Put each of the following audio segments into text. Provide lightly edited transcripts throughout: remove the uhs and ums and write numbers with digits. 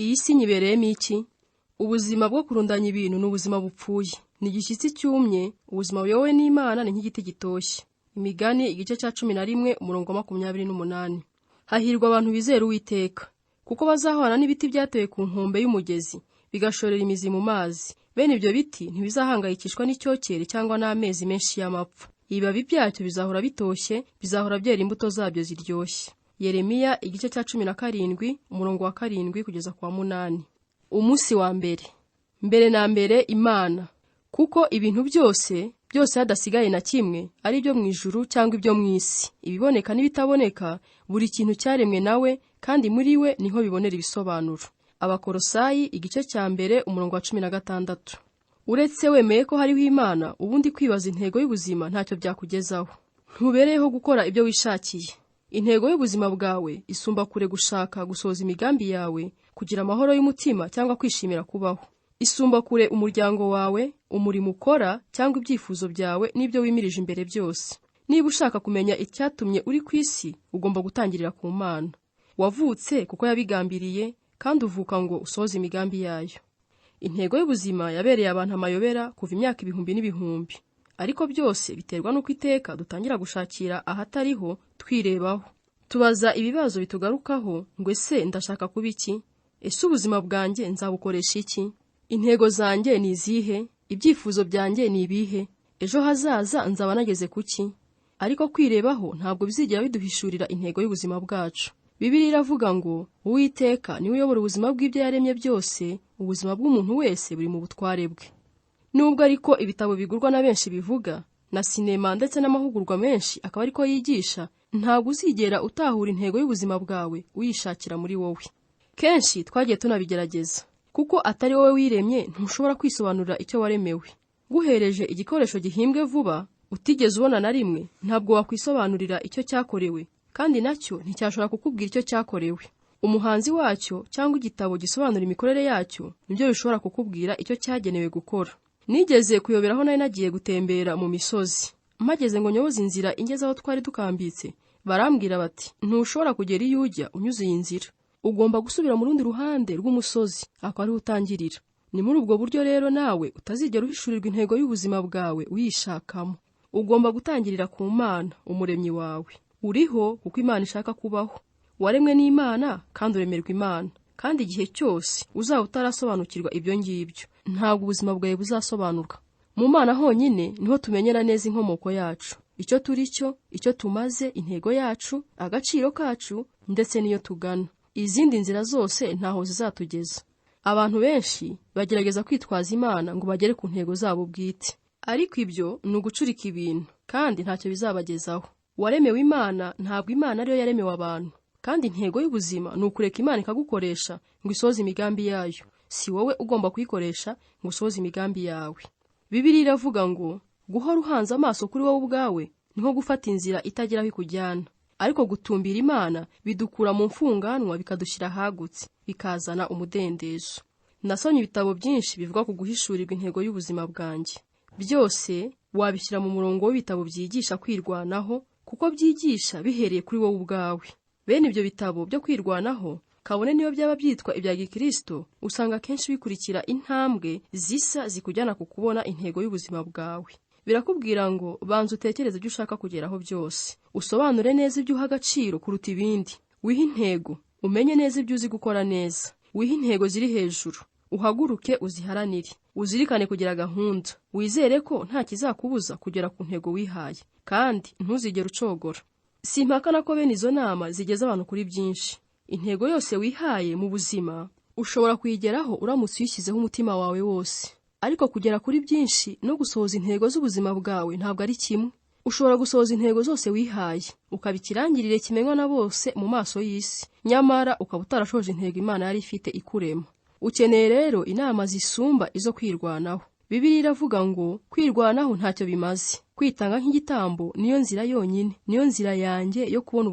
Iyi si nyibereyemo iki? Ubuzima bwo kurundanya ibintu ni ubuzima bupfuye. Ni igishyitsi cyumye, ubuzima buyobowe n'Imana ni nk'igiti gitoshye. Imigani igice cya 11 umurongo wa 28. Hahirwa abantu bizera Uwiteka, kuko bazahwana n'ibiti byatewe ku nkombe y'umugezi, bigashorera imizi mu mazi. Bene ibyo biti ntibizahangayikishwa n'icyokere cyangwa n'amezi menshi y'amapfa. Ibibabi byacyo bizahora bitoshye, bizahora byera imbuto zabyo ziryoshye. Yeremiya igice cya 17 umurongo wa 7 kugeza kwa 8. Umunsi wa mbere. Mbere na mbere Imana, kuko ibintu byose hadasigaye na kimwe, ari byo mu ijuru cyangwa ibyo mu isi, ibiboneka n'ibitaboneka, buri kintu cyaremwe nawe, kandi muri we niho bibonera ibisobanuro. Abakolosayi igice cya mbere umurongo wa 16. Uretse wemeye ko hariho Imana, ubundi kwibaza intego y'ubuzima ntacyo byakugezaho. Ntubereyeho gukora ibyo wishakiye. Intego y'ubuzima bwawe isumba kure gushaka gusohoza imigambi yawe, kugira amahoro y'umutima cyangwa kwishimira kubaho. Isumba kure umuryango wawe, umurimo ukora cyangwa ibyifuzo byawe n'ibyo wimirije imbere byose. Niba ushaka kumenya icyatumye uri ku isi, ugomba gutangirira ku Mana. Wavutse kuko yabigambiriye, kandi uvuka ngo usohoze imigambi yayo. Intego y'ubuzima yabereye abantu amayobera kuva imyaka ibihumbi n'ibihumbi. Ariko byose biterwa n'uko iteka dutangira gushakira ahatariho twirebaho. Tubaza ibibazo bitugarukaho ngo ese ndashaka kuba iki? Ese ubuzima bwanjye nzabukoresha iki? Intego zanjye ni izihe? Ibyifuzo byanjye ni ibihe? Ejo hazaza nzaba nageze kuki? Ariko kwirebaho ntabwo bizigera biduhishurira intego y'ubuzima bwacu. Bibiliya iravuga ngo Uwiteka niwe uyobora ubuzima bw'ibyo yaremye byose, ubuzima bw'umuntu wese buri mu butware bwe. Nubwo ariko ibitabo bigurwa na benshi bivuga, na sinema ndetse n'amahugurwa menshi akaba ariko yigisha, ntabwo uzigera utahura intego y'ubuzima bwawe uyishakira muri wowe. Kenshi twagiye tunabigerageza, kuko atari wowe wiremye ntushobora kwisobanurira icyo waremewe. Guhereje igikoresho gihimbwe vuba, utigeze ubona na rimwe, ntabwo wakwisobanurira icyo cyakorewe, kandi nacyo nticyashobora kukubwira icyo cyakorewe. Umuhanzi wacyo cyangwa igitabo gisobanura imikorere yacyo nibyo bishobora kukubwira icyo cyagenewe gukora. Nigeze kuyoberaho nari nagiye gutembera mu misozi. Mpageze ngo nyoboze inzira ingeze aho twari dukambitse, barambwira bati ntushobora kugera iyo ujya unyuze iyi nzira. Ugomba gusubira mu rundi ruhande rw'umusozi, ako ariho utangirira. Ni muri ubwo buryo rero nawe utazigera uhishurirwa intego y'ubuzima bwawe uyishakamo. Ugomba gutangirira ku Mana, umuremyi wawe. Uriho kuko Imana ishaka kubaho. Waremwe n'Imana kandi uremerwa Imana. Kandi igihe cyose uzaba utarasobanukirwa ibyo ngibyo, ntabwo ubuzima bwawe buzasobanuka. Mu Mana honyine niho tumenyera neza inkomoko yacu, icyo turi cyo, icyo tumaze, intego yacu, agaciro kacu, ndetse n'iyo tugana. Izindi nzira zose ntaho zizatugeza. Abantu benshi bagerageza kwitwaza Imana ngo bagere ku ntego zabo bwite, ariko ibyo ni ugucurika ibintu, kandi ntacyo bizabagezaho. Waremewe Imana, ntabwo Imana ariyo yaremewe abantu. Kandi intego y'ubuzima ni ukureka Imana ikagukoresha ngo isohoze imigambi yayo. Si wowe ugomba kuyikoresha ngo usohoze imigambi yawe. Bibiliya iravuga ngo guhora uhanze amaso kuri wowe ubwawe niho gufata inzira itagira aho ikujyana. Ariko gutumbira Imana bidukura mu mfunganwa bikadushyira ahagutse, bikazana umudendezo. Nasomye ibitabo byinshi bivuga ku guhishurirwa intego y'ubuzima bwanjye. Byose wabishyira mu murongo w'ibitabo byigisha kwirwanaho, kuko byigisha bihereye kuri wowe ubwawe. Bene ibyo bitabo byo kwirwanaho, kabone niyo byaba byitwa ibya Gikristo, usanga kenshi bikurikira intambwe zisa zikujyana ku kubona intego y'ubuzima bwawe. Birakubwira ngo banza utekereze ibyo ushaka kugeraho byose, usobanure neza ibyo uha agaciro kuruta ibindi. Wihe intego, umenye neza ibyo uzi gukora neza. Wihe intego ziri hejuru, uhaguruke uziharanire. Uzirikane kugira gahunda, wizere ko nta kizakubuza kugera ku ntego wihaye, kandi ntuzigere ucogora. Simpakana ko bene izo nama zigeza abantu kuri byinshi. Intego yose wihaye mu buzima ushobora kuyigeraho uramutse uyishyizeho umutima wawe wose. Ariko kugera kuri byinshi no gusohoza intego z'ubuzima bwawe ntabwo ari kimwe. Ushobora gusohoza intego zose wihaye, ukabikirangirire kimenywa na bose mu maso y'isi, nyamara ukaba utarashoje intego Imana yari ifite ikurema. Ukeneye rero inama zisumba izo kwirwanaho. Bibiliya iravuga ngo kwirwanaho ntacyo bimaze. Kwitanga nk'igitambo niyo nzira yonyine, niyo nzira yanjye yo kubona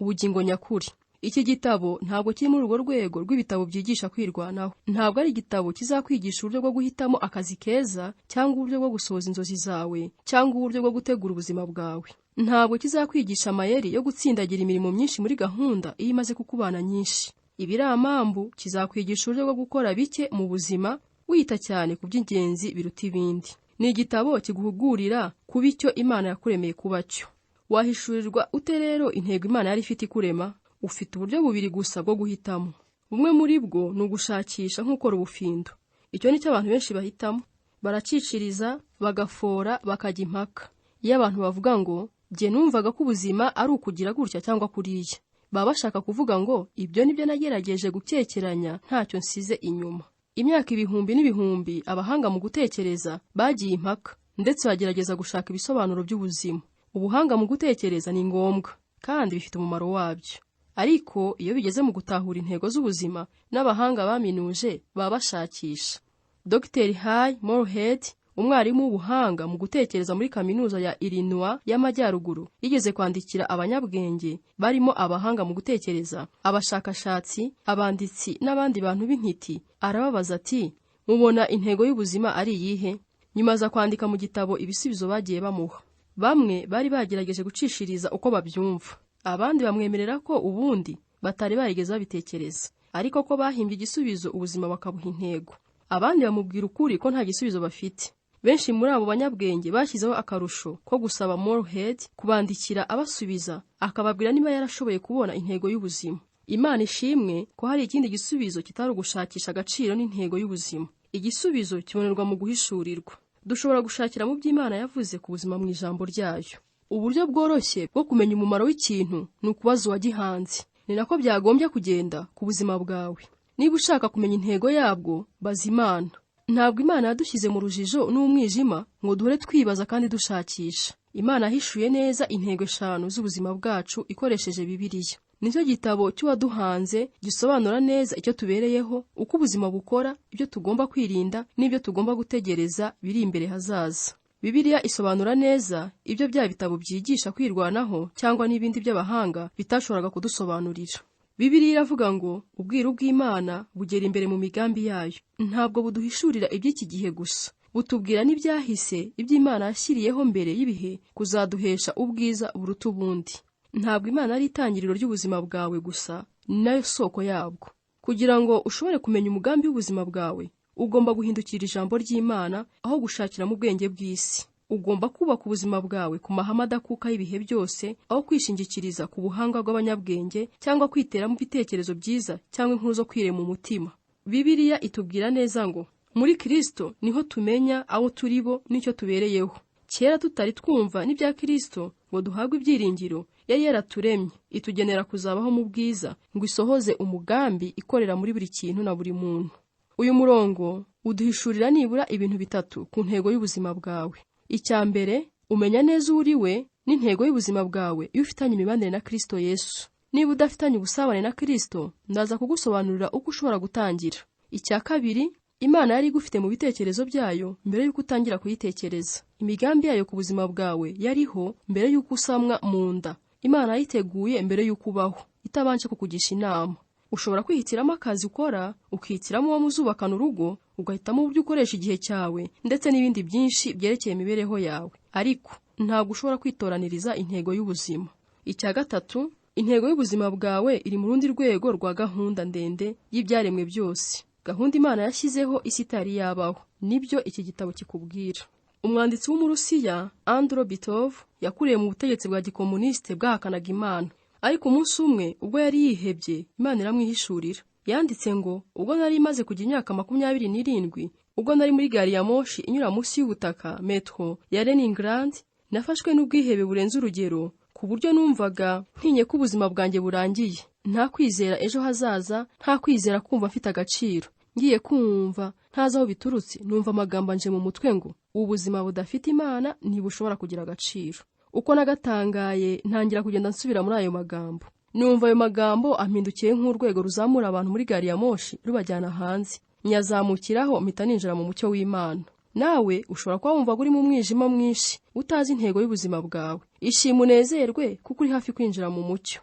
ubugingo nyakuri. Iki gitabo ntabwo kiri muri urwo rwego rw'ibitabo byigisha kwirwanaho. Ntabwo ari igitabo kizakwigisha uburyo bwo guhitamo akazi keza, cyangwa uburyo bwo gusohoza inzozi zawe, cyangwa uburyo bwo gutegura ubuzima bwawe. Ntabwo kizakwigisha amayeri yo gutsindagira imirimo myinshi muri gahunda iyo imaze kukubana nyinshi. ibiramambu kizakwigisha uburyo bwo gukora bike mu buzima wita cyane ku by'ingenzi biruta ibindi. Ni igitabo kiguhugurira kuba icyo Imana yakuremeye kuba cyo. Wahishurirwa ute rero intego Imana yari ifite ikurema? Ufite uburyo bubiri gusa bwo guhitamo. Bumwe muri bwo ni ugushakisha nk'ukora ubufindo. Icyo ni cyo abantu benshi bahitamo. Baraciciriza, bagafora, bakajya impaka. Iyo abantu bavuga ngo jye numvaga ko ubuzima ari ukugira gutya cyangwa kuriya, baba bashaka kuvuga ngo ibyo nibyo nagerageje gukekeranya ntacyo nsize inyuma. Imyaka ibihumbi n'ibihumbi abahanga mu gutekereza bagiye impaka ndetse bagerageza gushaka ibisobanuro by'ubuzima. Ubuhanga mu gutekereza ni ngombwa kandi bifite umumaro wabyo, ariko iyo bigeze mu gutahura intego z'ubuzima n'abahanga baminuje baba bashakisha. Dr. Hay Moorhead, umwarimu w'ubuhanga mu gutekereza muri kaminuza ya Illinois y'Amajyaruguru, yigeze kwandikira abanyabwenge barimo abahanga mu gutekereza, abashakashatsi, abanditsi n'abandi bantu b'intiti. Arababaza ati, mubona intego y'ubuzima ari iyihe? Nyuma aza kwandika mu gitabo ibisubizo bagiye bamuha. Bamwe bari bagerageje gucishiriza uko babyumva, abandi bamwemerera ko ubundi batari barigeze babitekereza, ariko ko bahimbye igisubizo ubuzima bakabuha intego. Abandi bamubwira ukuri ko nta gisubizo bafite. Benshi muri abo banyabwenge bashyizeho akarusho ko gusaba Moorhead kubandikira abasubiza, akababwira niba yarashoboye kubona intego y'ubuzima. Imana ishimwe ko hari ikindi gisubizo kitari ugushakisha agaciro n'intego y'ubuzima. Igisubizo kibonerwa mu guhishurirwa. Dushobora gushakira mu by'Imana yavuze ku buzima mu ijambo ryayo. Uburyo bworoshye bwo kumenya umumaro w'ikintu ni ukubaza uwagihanze. Ni nako byagombye kugenda ku buzima bwawe. Niba ushaka kumenya intego yabwo, baza Imana. Ntabwo Imana yadushyize mu rujijo n'umwijima ngo duhore twibaza kandi dushakisha. Imana yahishuye neza intego 5 z'ubuzima bwacu ikoresheje Bibiliya. Nicyo gitabo cy'uwaduhanze gisobanura neza icyo tubereyeho, uko ubuzima bukora, ibyo tugomba kwirinda n'ibyo tugomba gutegereza biri imbere hazaza. Bibiliya isobanura neza ibyo bya bitabo byigisha kwirwanaho cyangwa n'ibindi by'abahanga bitashoboraga kudusobanurira. Bibiliya iravuga ngo ubwiru bw'Imana bugera imbere mu migambi yayo. Ntabwo buduhishurira iby'iki gihe gusa, butubwira n'ibyahise iby'Imana yashyiriyeho mbere y'ibihe kuzaduhesha ubwiza buruta ubundi. Ntabwo Imana ari itangiriro ry'ubuzima bwawe gusa, ni nayo soko yabwo. Kugira ngo ushobore kumenya umugambi w'ubuzima bwawe, ugomba guhindukira ijambo ry'Imana aho gushakira mu bwenge bw'isi. Ugomba kubaka ubuzima bwawe ku mahame adakuka y'ibihe byose, aho kwishingikiriza ku buhanga bw'abanyabwenge cyangwa kwiteramo ibitekerezo byiza cyangwa inkuru zo kwirema umutima. Bibiliya itubwira neza ngo muri Kristo niho tumenya abo turi bo n'icyo tubereyeho. Kera tutari twumva n'ibya Kristo ngo duhabwe ibyiringiro, yari yaraturemye itugenera kuzabaho mu bwiza ngo isohoze umugambi ikorera muri buri kintu na buri muntu. Uyu murongo uduhishurira nibura ibintu 3 ku ntego y'ubuzima bwawe. Icya mbere, umenya neza uri we n'intego y'ubuzima bwawe iyo ufitanye imibanire na Kristo Yesu. Niba udafitanye ubusabane na Kristo, ndaza kugusobanurira uko ushobora gutangira. Icya kabiri, Imana yari igufite mu bitekerezo byayo mbere y'uko utangira kuyitekereza. Imigambi yayo ku buzima bwawe yariho mbere y'uko usamwa mu nda. Imana yiteguye mbere y'uko ubaho, itabanje kukugisha inama. Ushobora kwihitiramo akazi ukora, ukihitiramo uwo muzubakana urugo, ugahitamo uburyo ukoresha igihe cyawe ndetse n'ibindi byinshi byerekeye imibereho yawe. Ariko ntabwo ushobora kwitoraniriza intego y'ubuzima. Icya gatatu, intego y'ubuzima bwawe iri mu rundi rwego rwa gahunda ndende y'ibyaremwe byose. Gahunda Imana yashyizeho isi itari yabaho. Nibyo iki gitabo kikubwira. Umwanditsi w'Umurusiya Andrei Bitov yakuriye mu butegetsi bwa gikomuniste bwahakanaga Imana. Ariko umunsi umwe ubwo yari yihebye, Imana iramwihishurira. Yanditse ngo ubwo nari maze kugira imyaka 27, ubwo nari muri gari ya moshi inyura munsi y'ubutaka metro ya Leningrad, nafashwe n'ubwihebe burenze urugero ku buryo numvaga ntinye ko ubuzima bwanjye burangiye. Nta kwizera ejo hazaza, nta kwizera kumva mfite agaciro. Ngiye kumva ntazi aho biturutse, numva amagambo anje mu mutwe ngo ubuzima budafite Imana ntibushobora kugira agaciro. Uko nagatangaye ntangira kugenda nsubira muri ayo magambo. Numva ayo magambo ampindukiye nk'urwego ruzamura abantu muri gari ya moshi rubajyana hanze. Nyazamukiraho mpita ninjira mu mucyo w'Imana. Nawe ushobora kuba wumva uri mu mwijima mwinshi, utazi intego y'ubuzima bwawe. Ishima unezerwe kuko uri hafi kwinjira mu mucyo.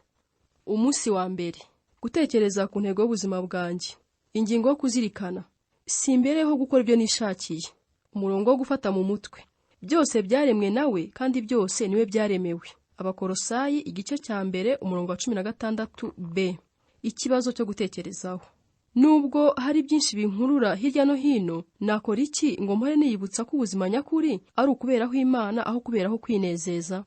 Umunsi wa mbere, gutekereza ku ntego y'ubuzima bwanjye. Ingingo yo kuzirikana, simbereho gukora ibyo nishakiye. Umurongo wo gufata mu mutwe, byose byaremwe nawe kandi byose niwe byaremewe. Abakolosayi igice cya mbere umurongo wa 16b. ikibazo cyo gutekerezaho. Nubwo hari byinshi binkurura hirya no hino, nakora iki ngo mpore niyibutsa ko ubuzima nyakuri ari ukuberaho Imana aho kuberaho kwinezeza?